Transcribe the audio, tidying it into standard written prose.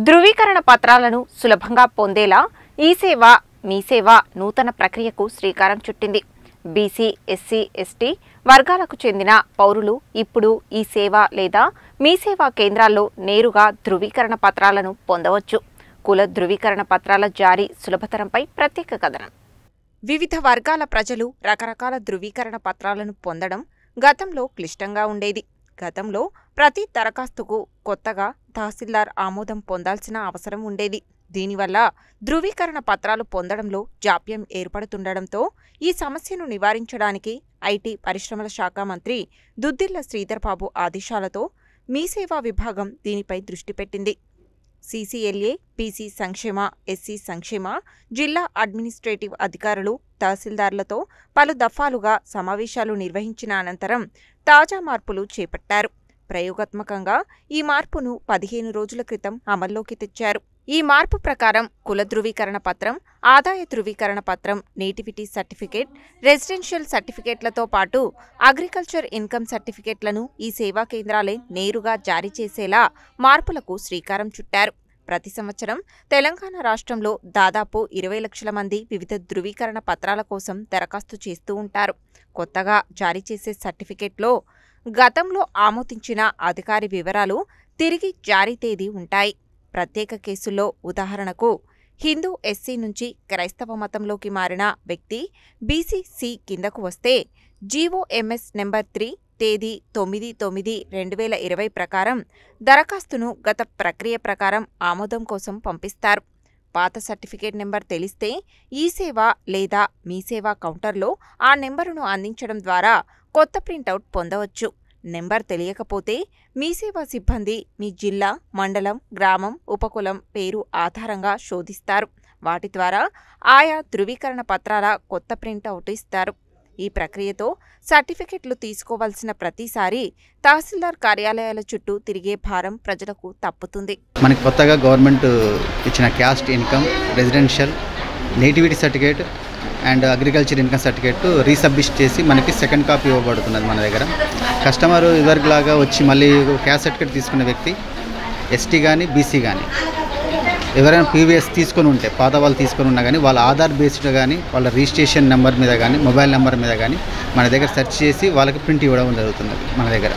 ధృవీకరణ పత్రాలను సులభంగా పొందేలా ఈ సేవ మీ సేవ నూతన ప్రక్రియకు శ్రీకారం చుట్టింది. బీసీ, ఎస్సీ, ఎస్టీ వర్గాలకు చెందిన పౌరులు ఇప్పుడు ఈ సేవ లేదా మీ సేవా కేంద్రాల్లో నేరుగా ధృవీకరణ పత్రాలను పొందవచ్చు. కుల ధృవీకరణ పత్రాల జారీ సులభతరంపై ప్రత్యేక కథనం. వివిధ వర్గాల ప్రజలు రకరకాల ధృవీకరణ పత్రాలను పొందడం గతంలో క్లిష్టంగా ఉండేది. గతంలో ప్రతి దరఖాస్తుకు కొత్తగా తహసీల్దార్ ఆమోదం పొందాల్సిన అవసరం ఉండేది. దీనివల్ల ధృవీకరణ పత్రాలు పొందడంలో జాప్యం ఏర్పడుతుండటంతో ఈ సమస్యను నివారించడానికి ఐటీ పరిశ్రమల శాఖ మంత్రి దుద్దిళ్ల శ్రీధర్ బాబు ఆదేశాలతో మీ సేవా విభాగం దీనిపై దృష్టి పెట్టింది. సీసీఎల్ఏ, పీసీ సంక్షేమ, ఎస్సీ సంక్షేమ, జిల్లా అడ్మినిస్ట్రేటివ్ అధికారులు, తహసీల్దార్లతో పలు దఫాలుగా సమావేశాలు నిర్వహించిన అనంతరం తాజా మార్పులు చేపట్టారు. ప్రయోగాత్మకంగా ఈ మార్పును 15 రోజుల క్రితం అమల్లోకి తెచ్చారు. ఈ మార్పు ప్రకారం కుల ధృవీకరణ పత్రం, ఆదాయ ధృవీకరణ పత్రం, నేటివిటీ సర్టిఫికేట్, రెసిడెన్షియల్ సర్టిఫికేట్లతో పాటు అగ్రికల్చర్ ఇన్కమ్ సర్టిఫికేట్లను ఈ సేవా కేంద్రాలే నేరుగా జారీ చేసేలా మార్పులకు శ్రీకారం చుట్టారు. ప్రతి సంవత్సరం తెలంగాణ రాష్ట్రంలో దాదాపు 20 లక్షల మంది వివిధ ధృవీకరణ పత్రాల కోసం దరఖాస్తు చేస్తూ ఉంటారు. కొత్తగా జారీ చేసే సర్టిఫికేట్లో గతంలో ఆమోదించిన అధికారి వివరాలు, తిరిగి జారీ తేదీ ఉంటాయి. ప్రత్యేక కేసుల్లో ఉదాహరణకు హిందూ ఎస్సీ నుంచి క్రైస్తవ మతంలోకి మారిన వ్యక్తి బీసీ కిందకు వస్తే జీఓఎంఎస్ నెంబర్ 3 తేదీ 9/9/2020 ప్రకారం దరఖాస్తును గత ప్రక్రియ ప్రకారం ఆమోదం కోసం పంపిస్తారు. పాత సర్టిఫికేట్ నెంబర్ తెలిస్తే ఈ సేవ లేదా మీ సేవా కౌంటర్లో ఆ నెంబరును అందించడం ద్వారా కొత్త ప్రింటౌట్ పొందవచ్చు. నెంబర్ తెలియకపోతే మీ సేవా సిబ్బంది మీ జిల్లా, మండలం, గ్రామం, ఉపకులం పేరు ఆధారంగా శోధిస్తారు. వాటి ద్వారా ఆయా ధృవీకరణ పత్రాల కొత్త ప్రింటౌట్ ఇస్తారు. ఈ ప్రక్రియతో సర్టిఫికెట్లు తీసుకోవాల్సిన ప్రతిసారి తహసీల్దార్ కార్యాలయాల చుట్టూ తిరిగే భారం ప్రజలకు తప్పుతుంది. మనకి కొత్తగా గవర్నమెంట్ ఇచ్చిన caste income, residential, nativity certificate and agriculture income certificate resubmit చేసి మనకి సెకండ్ కాపీ ఇవ్వబడుతున్నది మన దగ్గర. కస్టమర్ ఇదివరకులాగా వచ్చి మళ్ళీ క్యాస్ట్ సర్టిఫికేట్ తీసుకునే వ్యక్తి ఎస్టీ కానీ బీసీ కానీ ఎవరైనా ప్రీవియస్ తీసుకొని ఉంటే, పాత వాళ్ళు తీసుకొని ఉన్నా కానీ వాళ్ళ ఆధార్ బేస్డ్ కానీ వాళ్ళ రిజిస్ట్రేషన్ నెంబర్ మీద కానీ మొబైల్ నెంబర్ మీద కానీ మన దగ్గర సెర్చ్ చేసి వాళ్ళకి ప్రింట్ ఇవ్వడం జరుగుతున్నది మన దగ్గర.